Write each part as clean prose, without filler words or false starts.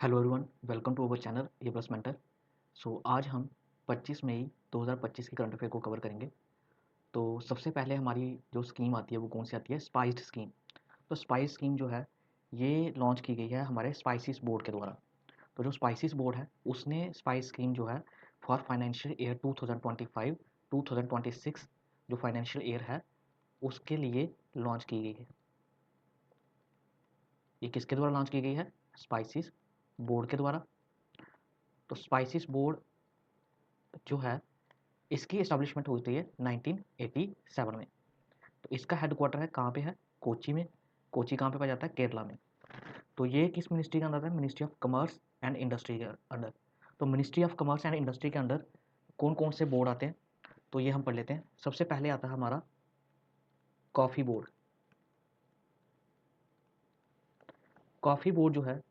Hello everyone, welcome to our channel A plus mentor. आज हम 25 मई 2025 की करंट अफेयर को कवर करेंगे। तो सबसे पहले हमारी जो स्कीम आती है वो कौन सी आती है? Spiced scheme. तो स्पाइस स्कीम जो है ये लॉन्च की गई है हमारे स्पाइसिस बोर्ड के द्वारा। तो जो स्पाइसिस बोर्ड है उसने स्पाइस स्कीम जो है फॉर फाइनेंशियल ईयर 2025 2026 जो फाइनेंशियल ईयर है उसके लिए लॉन्च की गई है। ये किसके द्वारा लॉन्च की गई है? स्पाइसिस बोर्ड के द्वारा। तो स्पाइसिस बोर्ड जो है इसकी इस्टेब्लिशमेंट हुई है 1987 में। तो इसका हेडक्वार्टर है कहाँ पे है? कोची में। कोची कहाँ पे पाया जाता है? केरला में। तो ये किस मिनिस्ट्री के अंदर है? Ministry of commerce and industry के अंडर। तो ministry of commerce and industry के अंदर कौन कौन से बोर्ड आते हैं तो ये हम पढ़ लेते हैं। सबसे पहले आता है हमारा कॉफ़ी बोर्ड। कॉफ़ी बोर्ड जो है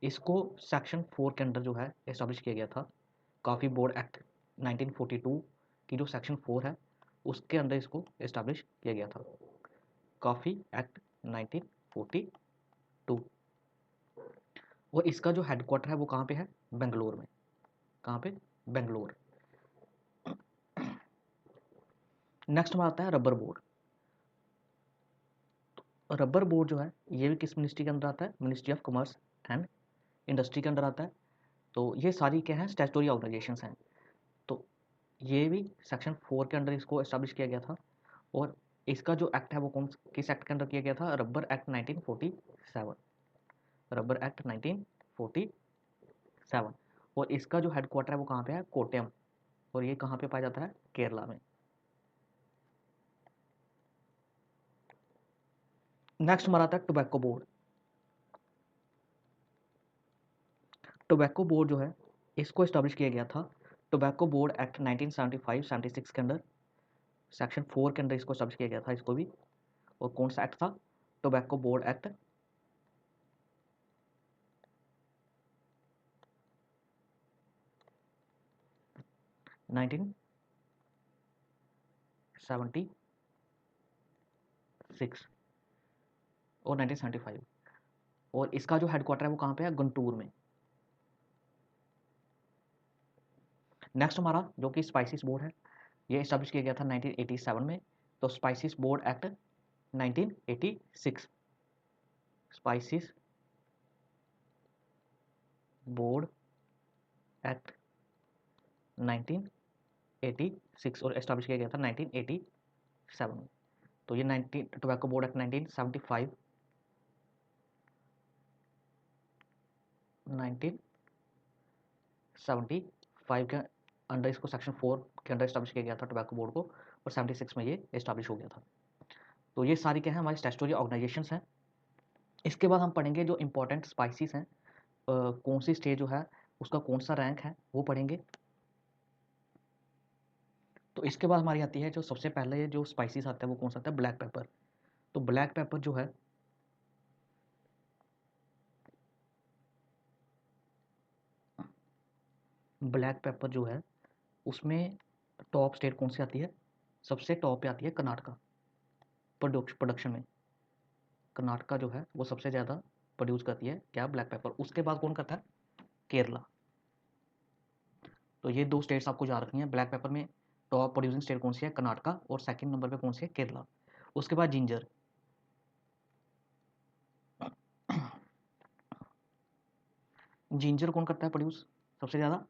इसको सेक्शन 4 के अंदर जो है इस्टेब्लिश किया गया था। कॉफ़ी बोर्ड एक्ट 1942 की जो सेक्शन 4 है उसके अंदर इसको इस्टेब्लिश किया गया था। Coffee act 1942। और इसका जो हेडक्वार्टर है वो कहाँ पे है? बेंगलोर में। कहाँ पे? बेंगलोर। नेक्स्ट में आता है रबर बोर्ड। रबर बोर्ड जो है ये भी किस मिनिस्ट्री के अंदर आता है? Ministry of commerce and industry के अंदर आता है। तो ये सारी क्या है? स्टैट्यूटरी ऑर्गेनाइजेशंस हैं। तो ये भी सेक्शन 4 के अंदर इसको एस्टेब्लिश किया गया था। और इसका जो एक्ट है वो कौन किस एक्ट के अंदर किया गया था? Rubber act 1947। Rubber act 1947। और इसका जो हेडक्वार्टर है वो कहाँ पे है? कोट्टयम। और ये कहाँ पे पाया जाता है? केरला में। नेक्स्ट हमारा आता है टोबैको बोर्ड। टोबैको बोर्ड जो है इसको एस्टेब्लिश किया गया था टोबैको बोर्ड एक्ट 1975-76 के अंदर। सेक्शन 4 के अंदर इसको एस्टेब्लिश किया गया था इसको भी। और कौन सा एक्ट था? टोबैको बोर्ड एक्ट 1976 और 1975। और इसका जो हेडक्वार्टर है वो कहाँ पे है? गुंटूर में। नेक्स्ट हमारा जो कि स्पाइसिस बोर्ड है ये एस्टेब्लिश किया गया था 1987 में। तो spices board act 1986। Spices board act 1986 और एस्टेब्लिश किया गया था 1987 में। तो ये 19 टोबैको बोर्ड एक्ट 1975 1975 के अंडर इसको सेक्शन 4 के अंडर एस्टेब्लिश किया गया था टोबैको बोर्ड को। और 76 में ये एस्टेब्लिश हो गया था। तो ये सारी क्या है? हमारी स्टैट्यूटरी ऑर्गेनाइजेशंस हैं। इसके बाद हम पढ़ेंगे जो इंपॉर्टेंट स्पाइसेस हैं। कौन सी स्टेट जो है उसका कौन सा रैंक है वो पढ़ेंगे। तो इसके बाद हमारी आती है जो सबसे पहले जो स्पाइसेस आता है वो कौन सा आता है? Black pepper. तो ब्लैक पेपर जो है ब्लैक पेपर जो है उसमें टॉप स्टेट कौन सी आती है? सबसे टॉप पे आती है कर्नाटका। प्रोडक्शन में कर्नाटका जो है वो सबसे ज़्यादा प्रोड्यूस करती है क्या? Black pepper. उसके बाद कौन करता है? केरला। तो ये दो स्टेट्स आपको याद रखनी है। ब्लैक पेपर में टॉप प्रोड्यूसिंग स्टेट कौन सी है? कर्नाटका। और सेकंड नंबर पे कौन सी है? केरला। उसके बाद जिंजर। जिंजर कौन करता है प्रोड्यूस सबसे ज़्यादा?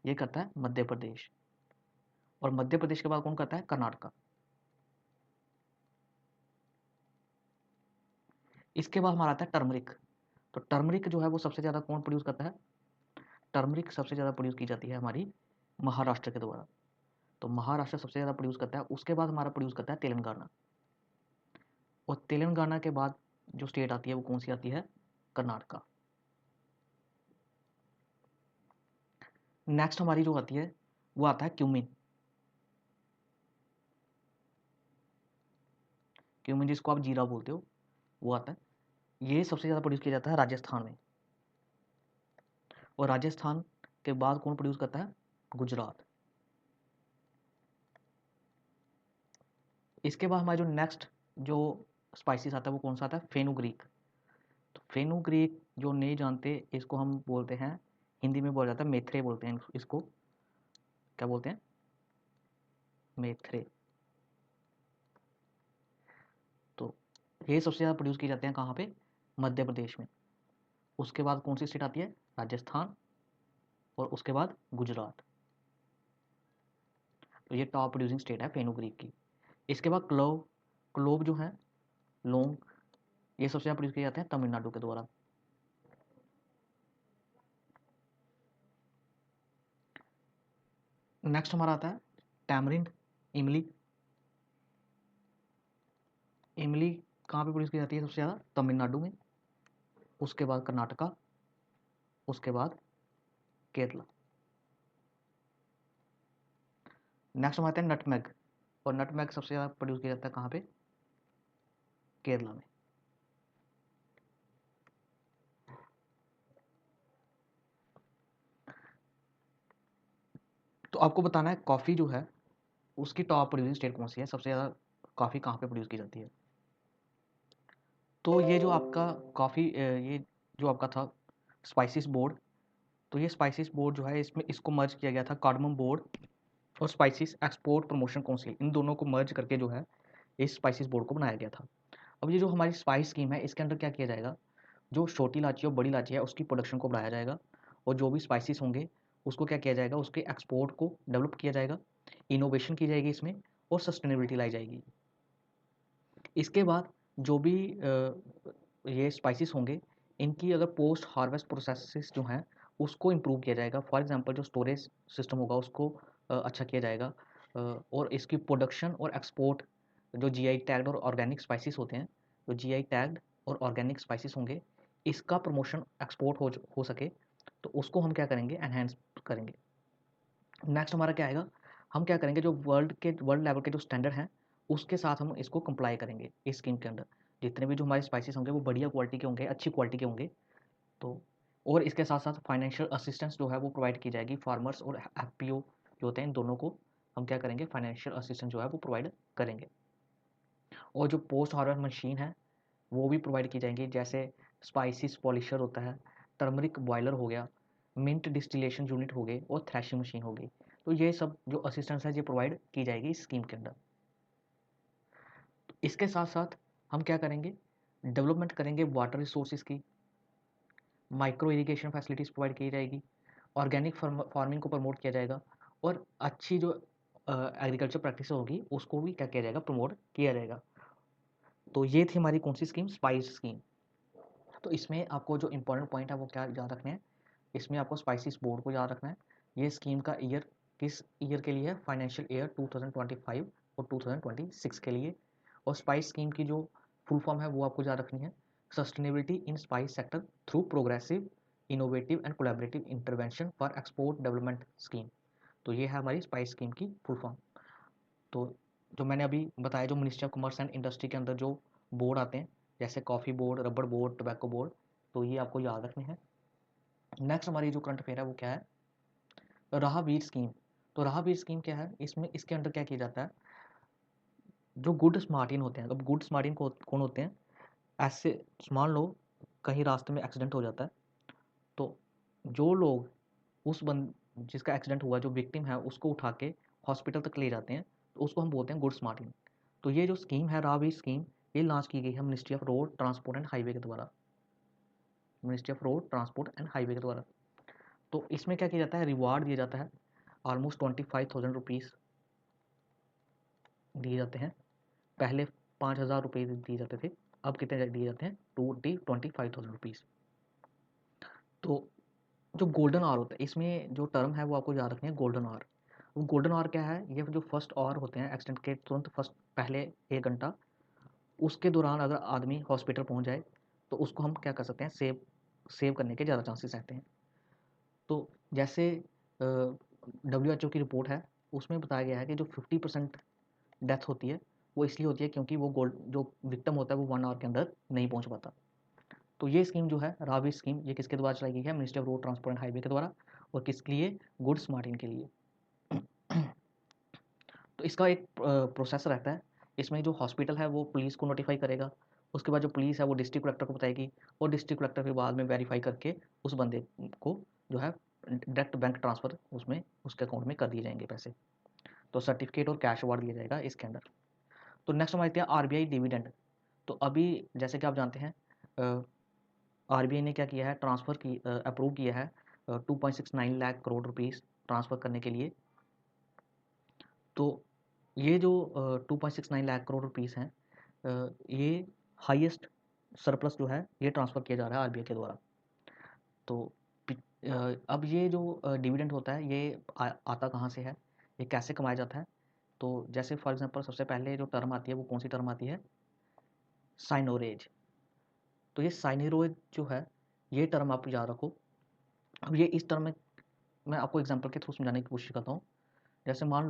ये करता है मध्य प्रदेश। और मध्य प्रदेश के बाद कौन करता है? कर्नाटका। इसके बाद हमारा आता है टर्मरिक। तो टर्मरिक जो है वो सबसे ज़्यादा कौन प्रोड्यूस करता है? टर्मरिक सबसे ज़्यादा प्रोड्यूस की जाती है हमारी महाराष्ट्र के द्वारा। तो महाराष्ट्र सबसे ज़्यादा प्रोड्यूस करता है। उसके बाद हमारा प्रोड्यूस करता है तेलंगाना। और तेलंगाना के बाद जो स्टेट आती है वो कौन सी आती है? कर्नाटका। नेक्स्ट हमारी जो आती है वो आता है क्यूमिन। क्यूमिन जिसको आप जीरा बोलते हो वो आता है। ये सबसे ज़्यादा प्रोड्यूस किया जाता है राजस्थान में। और राजस्थान के बाद कौन प्रोड्यूस करता है? गुजरात। इसके बाद हमारा जो नेक्स्ट जो स्पाइसेस आता है वो कौन सा आता है? फेनुग्रीक। तो फेनुग्रीक जो नहीं जानते, इसको हम बोलते हैं, हिंदी में बोला जाता है मेथ्रे बोलते हैं इसको। क्या बोलते हैं? मेथ्रे। तो ये सबसे ज़्यादा प्रोड्यूस किए जाते हैं कहाँ पे? मध्य प्रदेश में। उसके बाद कौन सी स्टेट आती है? राजस्थान। और उसके बाद गुजरात। तो ये टॉप प्रोड्यूसिंग स्टेट है फेनुग्रीक की। इसके बाद क्लोव। क्लोव जो है, लौंग, ये सबसे ज़्यादा प्रोड्यूस किए जाते हैं तमिलनाडु के द्वारा। नेक्स्ट हमारा आता है टैमरिंड, इमली। इमली कहाँ पे प्रोड्यूस की जाती है सबसे ज़्यादा? तमिलनाडु में। उसके बाद कर्नाटका। उसके बाद केरला। नेक्स्ट हम आते हैं नटमेग। और नटमेग सबसे ज़्यादा प्रोड्यूस किया जाता है कहाँ पे? केरला में। तो आपको बताना है कॉफ़ी जो है उसकी टॉप प्रोड्यूसिंग स्टेट कौन सी है, सबसे ज़्यादा कॉफ़ी कहाँ पे प्रोड्यूस की जाती है। तो ये जो आपका कॉफ़ी, ये जो आपका था स्पाइसिस बोर्ड, तो ये स्पाइसिस बोर्ड जो है इसमें इसको मर्ज किया गया था कार्डमम बोर्ड और स्पाइसिस एक्सपोर्ट प्रमोशन काउंसिल, इन दोनों को मर्ज करके जो है इस स्पाइसिस बोर्ड को बनाया गया था। अब ये जो हमारी स्पाइस स्कीम है इसके अंदर क्या किया जाएगा? जो छोटी इलायची और बड़ी इलायची है उसकी प्रोडक्शन को बढ़ाया जाएगा, और जो भी स्पाइसेस होंगे उसको क्या किया जाएगा? उसके एक्सपोर्ट को डेवलप किया जाएगा, इनोवेशन की जाएगी इसमें, और सस्टेनेबिलिटी लाई जाएगी। इसके बाद जो भी ये स्पाइसेस होंगे इनकी अगर पोस्ट हार्वेस्ट प्रोसेसेस जो हैं उसको इम्प्रूव किया जाएगा। फॉर एग्जांपल जो स्टोरेज सिस्टम होगा उसको अच्छा किया जाएगा, और इसकी प्रोडक्शन और एक्सपोर्ट, जो जीआई टैग्ड और ऑर्गेनिक स्पाइसेस होते हैं, जो जीआई टैग्ड और ऑर्गेनिक स्पाइसेस होंगे इसका प्रमोशन एक्सपोर्ट हो सके, तो उसको हम क्या करेंगे? एनहेंस करेंगे। नेक्स्ट हमारा क्या आएगा? हम क्या करेंगे? जो वर्ल्ड लेवल के जो स्टैंडर्ड हैं उसके साथ हम इसको कंप्लाई करेंगे इस स्कीम के अंदर। जितने भी जो हमारे स्पाइसेस होंगे वो बढ़िया क्वालिटी के होंगे, अच्छी क्वालिटी के होंगे। तो और इसके साथ साथ फाइनेंशियल असिस्टेंस जो है वो प्रोवाइड की जाएगी फार्मर्स और एफपीओ जो होते हैं, इन दोनों को हम क्या करेंगे? फाइनेंशियल असिस्टेंस जो है वो प्रोवाइड करेंगे। और जो पोस्ट हार्वेस्ट मशीन है वो भी प्रोवाइड की जाएंगी, जैसे स्पाइसिस पॉलिशर होता है, टर्मरिक बॉयलर हो गया, मिंट डिस्टिलेशन यूनिट हो गए, और थ्रैशिंग मशीन हो गई। तो ये सब जो असिस्टेंस है ये प्रोवाइड की जाएगी इस स्कीम के अंदर। इसके साथ साथ हम क्या करेंगे? डेवलपमेंट करेंगे वाटर रिसोर्सेज की, माइक्रो इरिगेशन फैसिलिटीज़ प्रोवाइड की जाएगी, ऑर्गेनिक फार्मिंग को प्रमोट किया जाएगा, और अच्छी जो एग्रीकल्चर प्रैक्टिस होगी उसको भी क्या किया जाएगा? प्रमोट किया जाएगा। तो ये थी हमारी कौन सी स्कीम? Spice scheme. तो इसमें आपको जो इंपॉर्टेंट पॉइंट है वो क्या याद रखने हैं? इसमें आपको स्पाइसिस बोर्ड को याद रखना है। ये स्कीम का ईयर किस ईयर के लिए है? फाइनेंशियल ईयर 2025 और 2026 के लिए। और स्पाइस स्कीम की जो फुल फॉर्म है वो आपको याद रखनी है, sustainability in spice sector through progressive innovative and collaborative intervention for export development scheme. तो ये है हमारी स्पाइस स्कीम की फुल फॉर्म। तो जो मैंने अभी बताया, जो ministry of commerce and industry के अंदर जो बोर्ड आते हैं, जैसे कॉफ़ी बोर्ड, रबड़ बोर्ड, टोबैको बोर्ड, तो ये आपको याद रखने हैं। नेक्स्ट हमारी जो करंट अफेयर है वो क्या है? राहवीर स्कीम। तो राहवीर स्कीम क्या है? इसमें इसके अंडर क्या किया जाता है? जो गुड स्मार्टिन होते हैं, अब गुड स्मार्टिन कौन होते हैं? ऐसे मान लो कहीं रास्ते में एक्सीडेंट हो जाता है, तो जो लोग उस बंद जिसका एक्सीडेंट हुआ, जो विक्टिम है, उसको उठा के हॉस्पिटल तक ले जाते हैं, तो उसको हम बोलते हैं गुड स्मार्टिन। तो ये जो स्कीम है राहवीर स्कीम, ये लॉन्च की गई है ministry of road transport and highway के द्वारा। Ministry of road transport and highway के द्वारा। तो इसमें क्या किया जाता है? रिवार्ड दिया जाता है, ऑलमोस्ट 25,000 रुपीज़ दिए जाते हैं। पहले 5,000 रुपये दिए जाते थे, अब कितने दिए जाते हैं? 25,000 रुपीज़। तो जो गोल्डन आवर होता है, इसमें जो टर्म है वो आपको याद रखनी है, गोल्डन आवर। वो गोल्डन आवर क्या है? ये जो फर्स्ट आवर होते हैं एक्सीडेंट के तुरंत फर्स्ट पहले 1 घंटा, उसके दौरान अगर आदमी हॉस्पिटल पहुंच जाए तो उसको हम क्या कर सकते हैं? सेव करने के ज़्यादा चांसेस रहते हैं। तो जैसे WHO की रिपोर्ट है उसमें बताया गया है कि जो 50% डेथ होती है वो इसलिए होती है क्योंकि वो जो विक्टिम होता है वो 1 आवर के अंदर नहीं पहुंच पाता। तो ये स्कीम जो है रावी स्कीम, ये किसके द्वारा चलाई गई है? Ministry of road transport and highway के द्वारा। और किसके लिए? गुड स्मार्टिन के लिए। तो इसका एक प्रोसेस रहता है, इसमें जो हॉस्पिटल है वो पुलिस को नोटिफाई करेगा, उसके बाद जो पुलिस है वो डिस्ट्रिक्ट कलेक्टर को बताएगी, और डिस्ट्रिक्ट कलेक्टर के बाद में वेरीफाई करके उस बंदे को जो है डायरेक्ट बैंक ट्रांसफ़र उसमें उसके अकाउंट में कर दिए जाएंगे पैसे। तो सर्टिफिकेट और कैश अवार्ड दिया जाएगा इसके अंदर। तो नेक्स्ट हम आते हैं आरबीआई डिविडेंड। तो अभी जैसे कि आप जानते हैं आरबीआई ने क्या किया है, ट्रांसफ़र की अप्रूव किया है 2.69 लाख करोड़ रुपीस ट्रांसफ़र करने के लिए। तो ये जो 2.69 लाख करोड़ रुपीस हैं, ये हाईएस्ट सरप्लस जो है ये ट्रांसफ़र किया जा रहा है आरबीआई के द्वारा। तो अब ये जो डिविडेंड होता है ये आता कहाँ से है, ये कैसे कमाया जाता है? तो जैसे फॉर एग्जांपल सबसे पहले जो टर्म आती है वो कौन सी टर्म आती है, साइनोरेज। तो ये साइनोरेज जो है ये टर्म आप याद रखो। अब ये इस टर्म में मैं आपको एग्जांपल के थ्रू समझाने की कोशिश करता हूँ। जैसे मान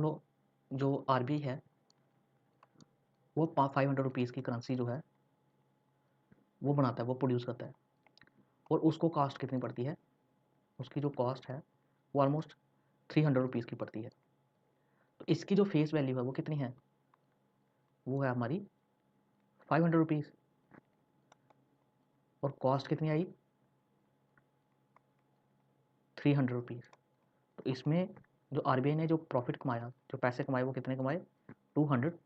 लो जो आरबीआई है वो 500 रुपीज़ की करेंसी जो है वो बनाता है, वो प्रोड्यूस करता है, और उसको कॉस्ट कितनी पड़ती है, उसकी जो कॉस्ट है वो ऑलमोस्ट 300 रुपीज़ की पड़ती है। तो इसकी जो फेस वैल्यू है वो कितनी है, वो है हमारी 500 रुपीज़, और कॉस्ट कितनी आई 300 रुपीज़। तो इसमें जो आरबीआई ने जो प्रॉफिट कमाया, जो पैसे कमाए, वो कितने कमाए 200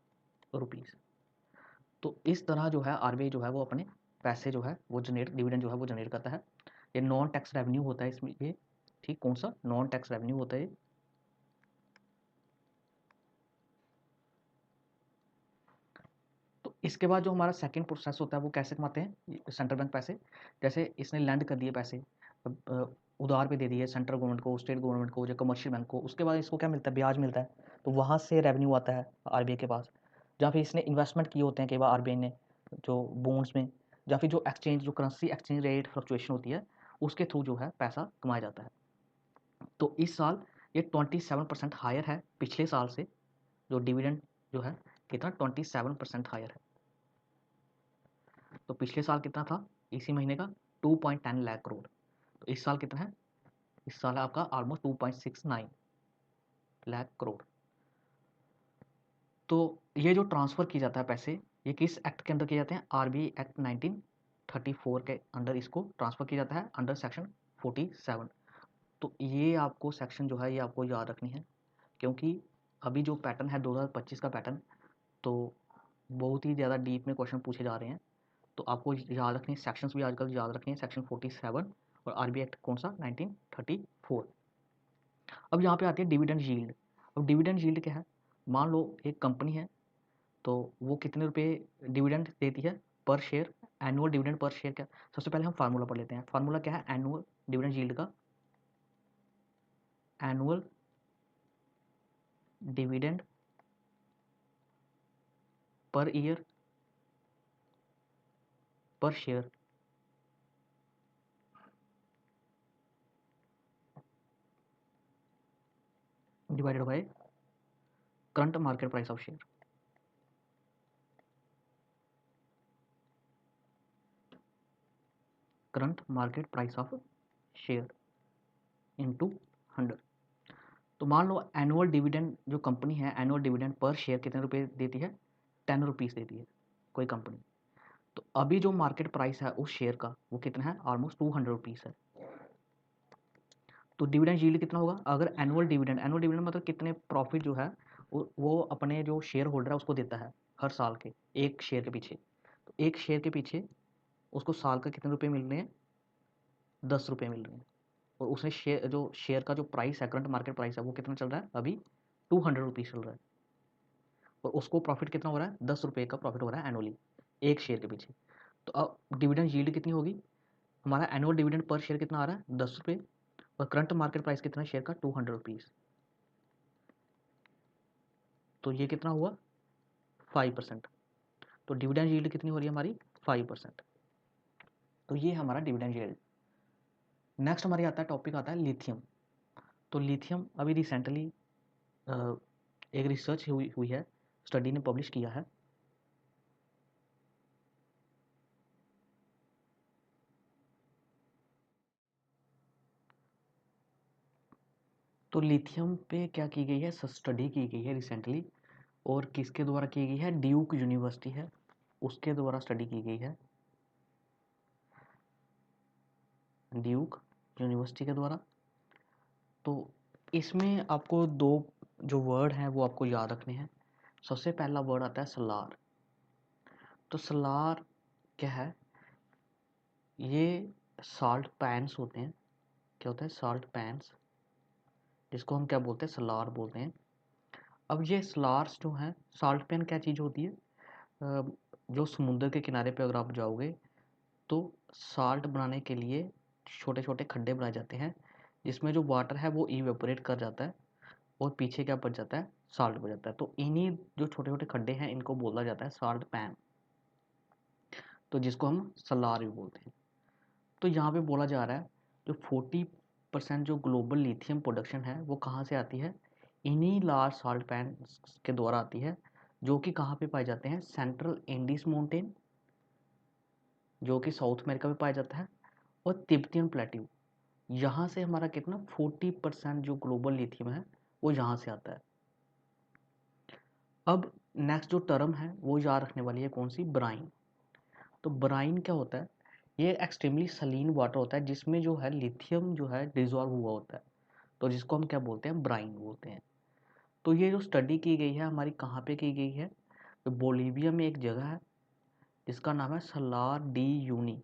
रुपीज़। तो इस तरह जो है आरबीआई जो है वो अपने पैसे जो है वो जनरेट, डिविडेंड जो है वो जनरेट करता है। ये नॉन टैक्स रेवेन्यू होता है इसमें ये, ठीक, कौन सा नॉन टैक्स रेवेन्यू होता है। तो इसके बाद जो हमारा सेकंड प्रोसेस होता है वो कैसे कमाते हैं सेंट्रल बैंक पैसे। जैसे इसने लैंड कर दिए पैसे, उधार पे दे दिए सेंट्रल गवर्नमेंट को, स्टेट गवर्नमेंट को, जो कमर्शियल बैंक को, उसके बाद इसको क्या मिलता है, ब्याज मिलता है। तो वहाँ से रेवेन्यू आता है आरबीआई के पास। जहाँ फिर इसने इन्वेस्टमेंट किए होते हैं कई बार आरबीआई ने जो बॉन्ड्स में, या फिर जो एक्सचेंज, जो करेंसी एक्सचेंज रेट फ्लक्चुएशन होती है उसके थ्रू जो है पैसा कमाया जाता है। तो इस साल ये 27% हायर है पिछले साल से, जो डिविडेंड जो है कितना 27% हायर है। तो पिछले साल कितना था इसी महीने का 2.10 लाख करोड़। तो इस साल कितना है, इस साल है आपका ऑलमोस्ट 2.69 लाख करोड़। तो ये जो ट्रांसफ़र किया जाता है पैसे, ये किस एक्ट के अंदर किए जाते हैं, आरबीआई एक्ट 1934 के अंदर इसको ट्रांसफ़र किया जाता है अंडर सेक्शन 47। तो ये आपको सेक्शन जो है ये आपको याद रखनी है, क्योंकि अभी जो पैटर्न है 2025 का पैटर्न, तो बहुत ही ज़्यादा डीप में क्वेश्चन पूछे जा रहे हैं। तो आपको याद रखनी है, सेक्शंस भी आजकल याद रखनी है, सेक्शन 47 और आरबीआई एक्ट कौन सा 1934। अब यहाँ पे आती है डिविडेंड यील्ड। अब डिविडेंड यील्ड क्या है, मान लो एक कंपनी है तो वो कितने रुपए डिविडेंड देती है पर share, annual dividend per share. क्या, सबसे पहले हम फार्मूला पढ़ लेते हैं। फार्मूला क्या है एनुअल डिविडेंड यील्ड का, एनुअल डिविडेंड पर ईयर पर share divided by current market price of share. Current market price of share into 100। तो मान लो एनुअल डिविडेंड जो कंपनी है, एनुअल डिविडेंड पर शेयर कितने रुपए देती है, 10 रुपीज़ देती है कोई कंपनी। तो अभी जो मार्केट प्राइस है उस शेयर का वो कितना है, ऑलमोस्ट 200 रुपीज़ है। तो डिविडेंड यील्ड कितना होगा, अगर एनुअल डिविडेंड मतलब कितने प्रॉफिट जो है वो अपने जो शेयर होल्डर है उसको देता है हर साल के, एक शेयर के पीछे। तो एक शेयर के पीछे उसको साल का कितने रुपए मिल रहे हैं, 10 रुपये मिल रहे हैं। और उसने शेयर का जो प्राइस है, करंट मार्केट प्राइस है, वो कितना चल रहा है अभी 200 रुपीज़ चल रहा है। और उसको प्रॉफिट कितना हो रहा है, 10 रुपये का प्रॉफिट हो रहा है एनुअली एक शेयर के पीछे। तो अब डिविडेंड यील्ड कितनी होगी, हमारा एनुअल डिविडेंड पर शेयर कितना आ रहा है 10 रुपये, और करंट मार्केट प्राइस कितना है शेयर का 200 रुपीज़। तो ये कितना हुआ 5%। तो डिविडेंड यील्ड कितनी हो रही है हमारी 5%। तो ये हमारा डिविडेंड यील्ड। नेक्स्ट हमारे आता है टॉपिक आता है लिथियम। तो लिथियम अभी रिसेंटली एक रिसर्च हुई है, स्टडी ने पब्लिश किया है। तो लिथियम पे क्या की गई है, स्टडी की गई है रिसेंटली, और किसके द्वारा की गई है, ड्यूक यूनिवर्सिटी है उसके द्वारा स्टडी की गई है, ड्यूक यूनिवर्सिटी के द्वारा। तो इसमें आपको दो जो वर्ड हैं वो आपको याद रखने हैं। सबसे पहला वर्ड आता है सलार। तो सलार क्या है, ये साल्ट पैन्स होते हैं। क्या होता है, साल्ट पैन्स, जिसको हम क्या बोलते हैं, सलार बोलते हैं। अब ये सलार्स जो हैं, साल्ट पैन क्या चीज़ होती है, जो समुद्र के किनारे पे अगर आप जाओगे तो साल्ट बनाने के लिए छोटे छोटे खड्डे बनाए जाते हैं, जिसमें जो वाटर है वो इवेपोरेट कर जाता है और पीछे क्या बच जाता है, साल्ट बच जाता है। तो इन्हीं जो छोटे छोटे खड्डे हैं इनको बोला जाता है साल्ट पैन, तो जिसको हम सलार भी बोलते हैं। तो यहाँ पे बोला जा रहा है जो 40% जो ग्लोबल लिथियम प्रोडक्शन है वो कहाँ से आती है, इन्हीं लार्ज साल्ट पैन के द्वारा आती है, जो कि कहाँ पे पाए जाते हैं, सेंट्रल एंडीज माउंटेन जो कि साउथ अमेरिका में पाया जाता है, और तिब्बतियन प्लेट्यू। यहाँ से हमारा कितना 40% जो ग्लोबल लिथियम है वो यहाँ से आता है। अब नेक्स्ट जो टर्म है वो याद रखने वाली है, कौन सी, ब्राइन। तो ब्राइन क्या होता है, ये एक्सट्रीमली सलीन वाटर होता है जिसमें जो है लिथियम जो है डिजॉल्व हुआ होता है, तो जिसको हम क्या बोलते हैं, ब्राइन बोलते हैं। तो ये जो स्टडी की गई है हमारी कहाँ पे की गई है, तो बोलीविया में एक जगह है जिसका नाम है सलार डी यूनी,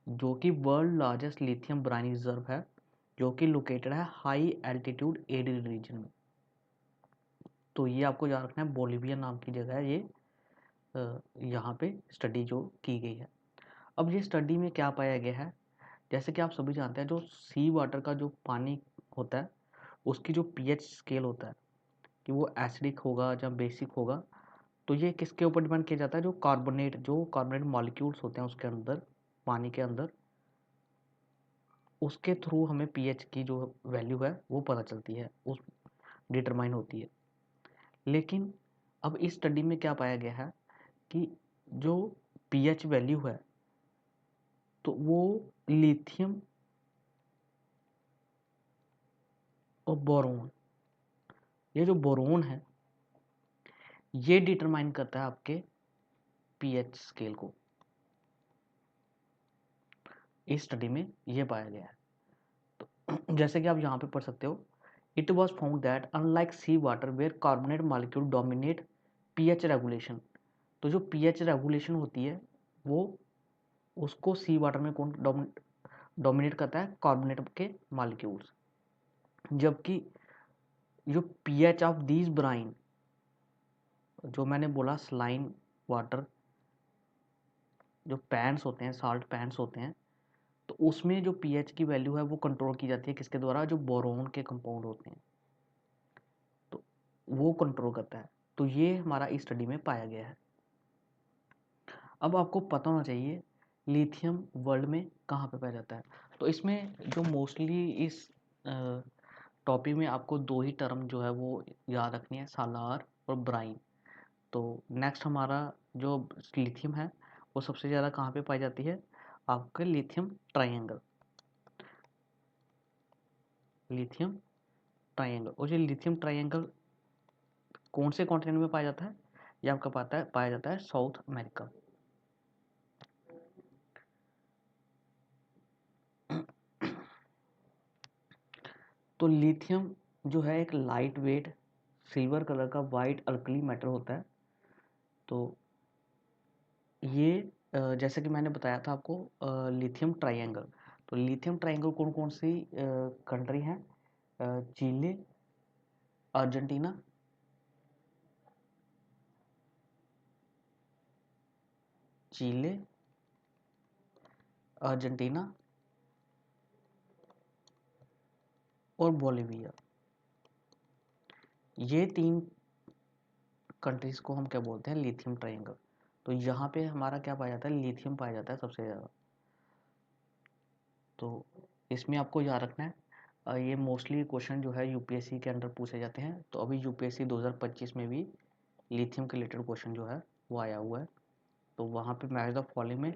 जो कि world largest lithium brine reserve है, जो कि लोकेटेड है हाई एल्टीट्यूड एरिड रीजन में। तो ये आपको याद रखना है, बोलीविया नाम की जगह है ये, यहाँ पे स्टडी जो की गई है। अब ये स्टडी में क्या पाया गया है, जैसे कि आप सभी जानते हैं जो सी वाटर का जो पानी होता है उसकी जो पीएच स्केल होता है कि वो एसिडिक होगा या बेसिक होगा, तो ये किसके ऊपर डिपेंड किया जाता है, जो कार्बोनेट मॉलिक्यूल्स होते हैं उसके अंदर, पानी के अंदर, उसके थ्रू हमें पीएच की जो वैल्यू है वो पता चलती है, उस डिटरमाइन होती है। लेकिन अब इस स्टडी में क्या पाया गया है कि जो पीएच वैल्यू है तो वो लिथियम और बोरोन, ये जो बोरोन है ये डिटरमाइन करता है आपके पीएच स्केल को। इस स्टडी में ये पाया गया है। तो जैसे कि आप यहाँ पे पढ़ सकते हो, it was found that unlike sea water where carbonate molecule dominate pH regulation. तो जो पीएच रेगुलेशन होती है वो उसको सी वाटर में कौन डोमिनेट करता है, कार्बोनेट के मॉलिक्यूल्स। जबकि जो पीएच ऑफ दीज ब्राइन, जो मैंने बोला स्लाइन वाटर, जो पैन्स होते हैं, साल्ट पैन्स होते हैं, तो उसमें जो पीएच की वैल्यू है वो कंट्रोल की जाती है किसके द्वारा, जो बोरोन के कंपाउंड होते हैं, तो वो कंट्रोल करता है। तो ये हमारा इस स्टडी में पाया गया है। अब आपको पता होना चाहिए लिथियम वर्ल्ड में कहाँ पे पाया जाता है। तो इसमें जो मोस्टली इस टॉपिक में आपको दो ही टर्म जो है वो याद रखनी है, सालार और ब्राइन। तो नेक्स्ट हमारा जो लिथियम है वो सबसे ज़्यादा कहाँ पे पाई जाती है, आपके लिथियम ट्रायंगल, लिथियम ट्रायंगल। और ये लिथियम ट्रायंगल कौन से कॉन्टिनेंट में पाया जाता है, ये आपका पाया जाता है साउथ अमेरिका। तो लिथियम जो है एक लाइट वेट सिल्वर कलर का वाइट अल्कली मेटल होता है। तो ये जैसे कि मैंने बताया था आपको लिथियम ट्रायंगल, तो लिथियम ट्रायंगल कौन कौन सी कंट्री हैं, चिली, अर्जेंटीना, चिले, अर्जेंटीना और बोलिविया, ये तीन कंट्रीज को हम क्या बोलते हैं, लिथियम ट्रायंगल। तो यहाँ पे हमारा क्या पाया जाता है, लिथियम पाया जाता है सबसे ज़्यादा। तो इसमें आपको याद रखना है, ये मोस्टली क्वेश्चन जो है यूपीएससी के अंदर पूछे जाते हैं। तो अभी यूपीएससी 2025 में भी लिथियम के रिलेटेड क्वेश्चन जो है वो आया हुआ है। तो वहाँ पे मैच द फॉलोइंग में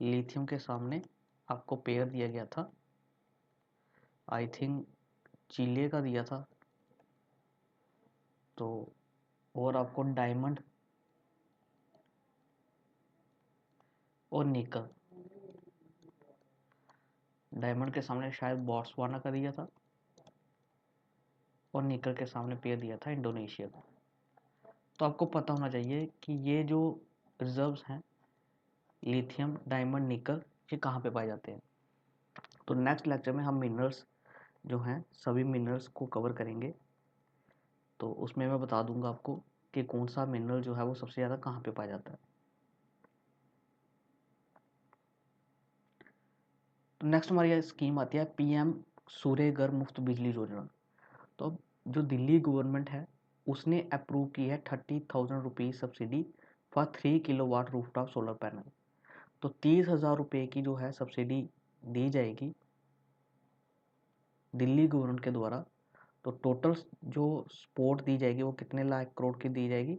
लिथियम के सामने आपको पेयर दिया गया था, आई थिंक चीले का दिया था, तो और आपको डायमंड और निकल। डायमंड के सामने शायद बोट्सवाना का दिया था और निकल के सामने पेयर दिया था इंडोनेशिया का। तो आपको पता होना चाहिए कि ये जो रिजर्व्स हैं लिथियम, डायमंड, निकल, ये कहाँ पे पाए जाते हैं। तो नेक्स्ट लेक्चर में हम मिनरल्स जो हैं सभी मिनरल्स को कवर करेंगे। तो उसमें मैं बता दूंगा आपको कि कौन सा मिनरल जो है वो सबसे ज़्यादा कहाँ पे पाया जाता है। तो नेक्स्ट हमारी स्कीम आती है पीएम सूर्य घर मुफ्त बिजली योजना। तो अब जो दिल्ली गवर्नमेंट है उसने अप्रूव की है 30,000 rupees subsidy for 3 kilowatt rooftop solar panel. तो 30,000 रुपये की जो है सब्सिडी दी जाएगी दिल्ली गवर्नमेंट के द्वारा। तो टोटल जो सपोर्ट दी जाएगी वो कितने लाख करोड़ की दी जाएगी,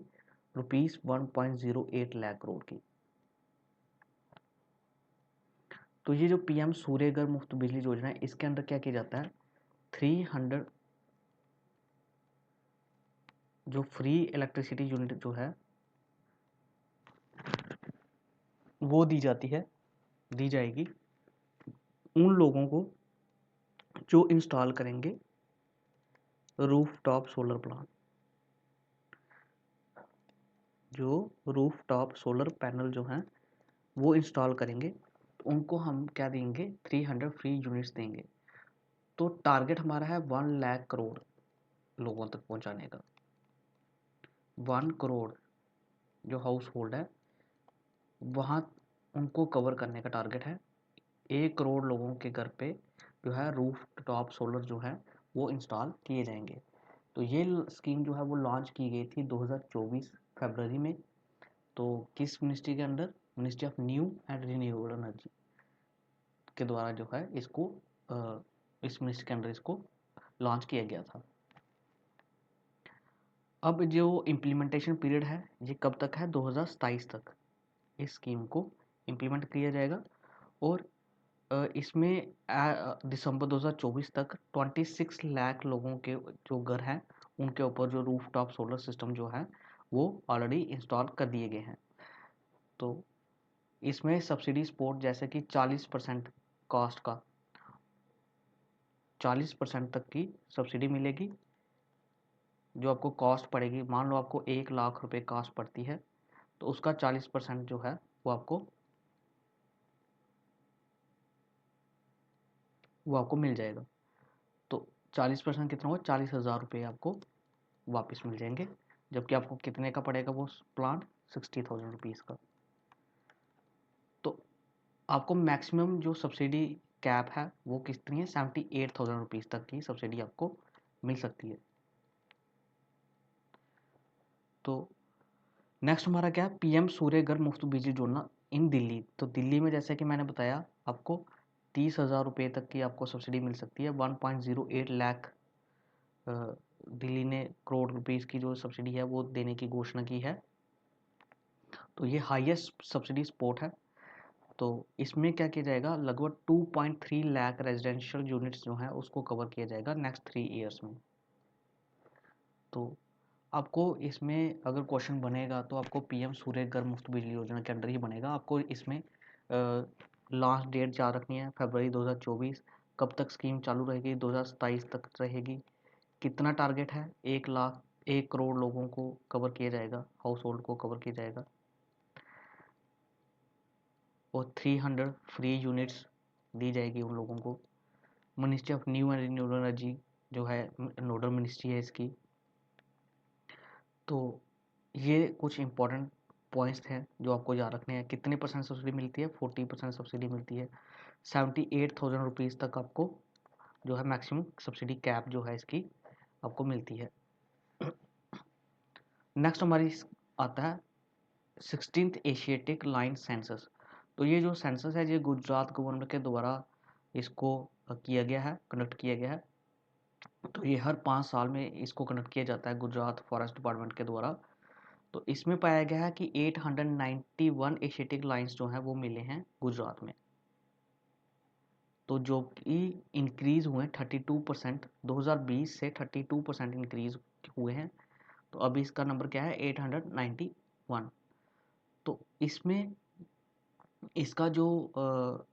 ₹1.08 लाख करोड़ की। तो ये जो पीएम सूर्य घर मुफ्त बिजली योजना है इसके अंदर क्या किया जाता है, 300 जो फ्री इलेक्ट्रिसिटी यूनिट जो है वो दी जाएगी उन लोगों को जो इंस्टॉल करेंगे रूफटॉप सोलर प्लांट, जो रूफटॉप सोलर पैनल जो हैं वो इंस्टॉल करेंगे। तो उनको हम क्या देंगे, 300 फ्री यूनिट्स देंगे। तो टारगेट हमारा है 1 लाख करोड़ लोगों तक पहुंचाने का। 1 करोड़ जो हाउस होल्ड है वहाँ उनको कवर करने का टारगेट है। 1 करोड़ लोगों के घर पे जो है रूफ टॉप सोलर जो है वो इंस्टॉल किए जाएंगे। तो ये स्कीम जो है वो लॉन्च की गई थी 2024 फरवरी में। तो किस मिनिस्ट्री के under, ministry of new and renewable energy के द्वारा जो है इसको इस मिनिस्ट्री के अंडर इसको लॉन्च किया गया था। अब जो इम्प्लीमेंटेशन पीरियड है ये कब तक है, 2027 तक इस स्कीम को इम्प्लीमेंट किया जाएगा। और इसमें दिसंबर 2024 तक 26 लाख लोगों के जो घर हैं उनके ऊपर जो रूफटॉप सोलर सिस्टम जो है वो ऑलरेडी इंस्टॉल कर दिए गए हैं। तो इसमें सब्सिडी सपोर्ट जैसे कि 40% कॉस्ट का 40% तक की सब्सिडी मिलेगी। जो आपको कॉस्ट पड़ेगी, मान लो आपको 1 लाख रुपए कॉस्ट पड़ती है तो उसका 40% जो है वो आपको मिल जाएगा। तो 40% कितना हुआ, 40,000 रुपये आपको वापस मिल जाएंगे। जबकि आपको कितने का पड़ेगा वो प्लांट, 60,000 रुपीज़ का। तो आपको मैक्सिमम जो सब्सिडी कैप है वो कितनी है, 78,000 रुपीज़ तक की सब्सिडी आपको मिल सकती है। तो नेक्स्ट हमारा क्या है, पीएम सूर्य घर मुफ्त बिजली जोड़ना इन दिल्ली। तो दिल्ली में जैसे कि मैंने बताया आपको 30,000 रुपये तक की आपको सब्सिडी मिल सकती है। 1.08 लाख दिल्ली ने करोड़ रुपीज़ की जो सब्सिडी है वो देने की घोषणा की है। तो ये हाईएस्ट सब्सिडी सपोर्ट है। तो इसमें क्या किया जाएगा, लगभग 2.3 लाख रेजिडेंशियल यूनिट्स जो हैं उसको कवर किया जाएगा नेक्स्ट 3 ईयर्स में। तो आपको इसमें अगर क्वेश्चन बनेगा तो आपको पीएम सूर्य घर मुफ्त बिजली योजना के अंडर ही बनेगा। आपको इसमें लास्ट डेट याद रखनी है, फरवरी 2024। कब तक स्कीम चालू रहेगी, 2027 तक रहेगी। कितना टारगेट है, 1 करोड़ लोगों को कवर किया जाएगा, हाउस होल्ड को कवर किया जाएगा। और 300 फ्री यूनिट्स दी जाएगी उन लोगों को। Ministry of new and renewable energy जो है नोडल मिनिस्ट्री है इसकी। तो ये कुछ इंपॉर्टेंट पॉइंट्स हैं जो आपको याद रखने हैं। कितने परसेंट सब्सिडी मिलती है, 40% सब्सिडी मिलती है। 78,000 रुपीज़ तक आपको जो है मैक्सिमम सब्सिडी कैप जो है इसकी आपको मिलती है। नेक्स्ट हमारी आता है 16th एशियाटिक लाइन सेंसस। तो ये जो सेंसस है ये गुजरात गवर्नमेंट के द्वारा इसको किया गया है, कंडक्ट किया गया है। तो ये हर 5 साल में इसको कंडक्ट किया जाता है गुजरात फॉरेस्ट डिपार्टमेंट के द्वारा। तो इसमें पाया गया है कि 891 एशियाटिक लाइन्स जो हैं वो मिले हैं गुजरात में। तो तो जो कि इंक्रीज़ हुए 32%, 2020 से 32% इंक्रीज़ हुए हैं। तो अभी इसका नंबर क्या है 891। तो इसमें इसका जो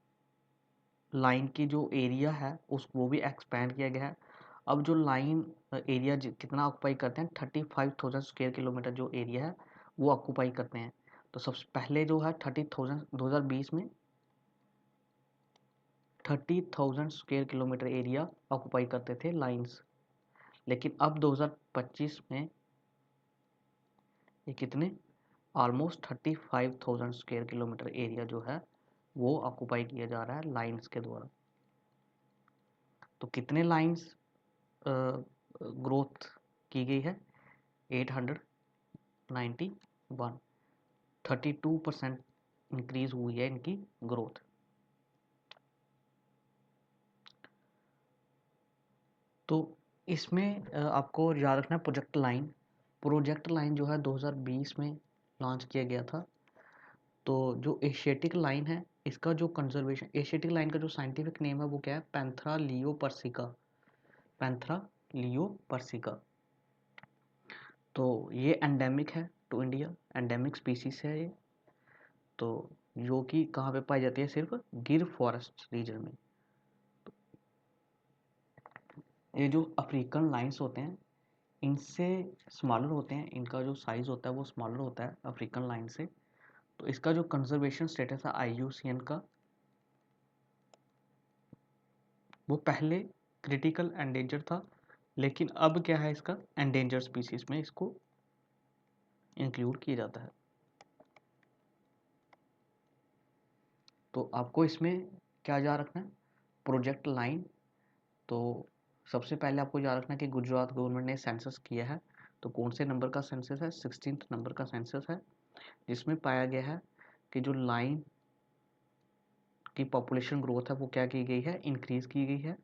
लाइन की जो एरिया है उस वो भी एक्सपेंड किया गया है। अब जो लाइन एरिया कितना ऑक्यूपाई करते हैं 35,000 स्क्वायर किलोमीटर जो एरिया है वो ऑक्यूपाई करते हैं। तो सबसे पहले जो है 30,000 2020 में 30,000 स्क्वायर किलोमीटर एरिया ऑक्यूपाई करते थे लाइंस, लेकिन अब 2025 में ये कितने ऑलमोस्ट 35,000 स्क्वायर किलोमीटर एरिया जो है वो ऑक्यूपाई किया जा रहा है लाइंस के द्वारा। तो कितने लाइंस ग्रोथ की गई है 891, 32% इंक्रीज हुई है इनकी ग्रोथ। तो इसमें आपको याद रखना प्रोजेक्ट लाइन जो है 2020 में लॉन्च किया गया था। तो जो एशियाटिक लाइन है इसका जो कंजर्वेशन, एशियाटिक लाइन का जो साइंटिफिक नेम है वो क्या है पैंथरा लियो पर्सिका, पैंथरा लियो पर्सिका। तो ये एंडेमिक है टू इंडिया, एंडेमिक स्पीसीज है ये। तो जो कि कहाँ पे पाई जाती है सिर्फ गिर फॉरेस्ट रीजन में। ये जो अफ्रीकन लाइन्स होते हैं इनसे स्मॉलर होते हैं, इनका जो साइज होता है वो स्मॉलर होता है अफ्रीकन लाइन से। तो इसका जो कंजर्वेशन स्टेटस है IUCN का वो पहले क्रिटिकल एंडेंजर था, लेकिन अब क्या है इसका एंडेंजर स्पीसीज में इसको इंक्लूड किया जाता है। तो आपको इसमें क्या याद रखना है प्रोजेक्ट लाइन। तो सबसे पहले आपको याद रखना है कि गुजरात गवर्नमेंट ने सेंसस किया है। तो कौन से नंबर का सेंसस है 16th नंबर का सेंसस है, जिसमें पाया गया है कि जो लाइन की पॉपुलेशन ग्रोथ है वो क्या की गई है इंक्रीज की गई है।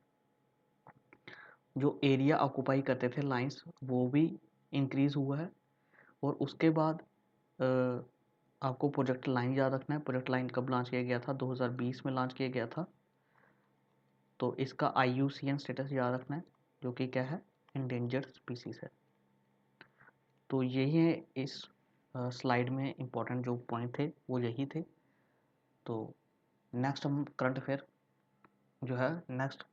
जो एरिया ऑक्यूपाई करते थे लाइंस वो भी इंक्रीज हुआ है। और उसके बाद आपको प्रोजेक्ट लाइन याद रखना है। प्रोजेक्ट लाइन कब लॉन्च किया गया था 2020 में लॉन्च किया गया था। तो इसका IUCN स्टेटस याद रखना है जो कि क्या है इंडेंजर्ड स्पीसीज है। तो यही है इस स्लाइड में इम्पोर्टेंट जो पॉइंट थे वो यही थे। तो नेक्स्ट हम करंट अफेयर जो है नेक्स्ट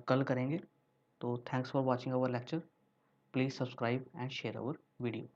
कल करेंगे। तो thanks for watching our lecture, please subscribe and share our video.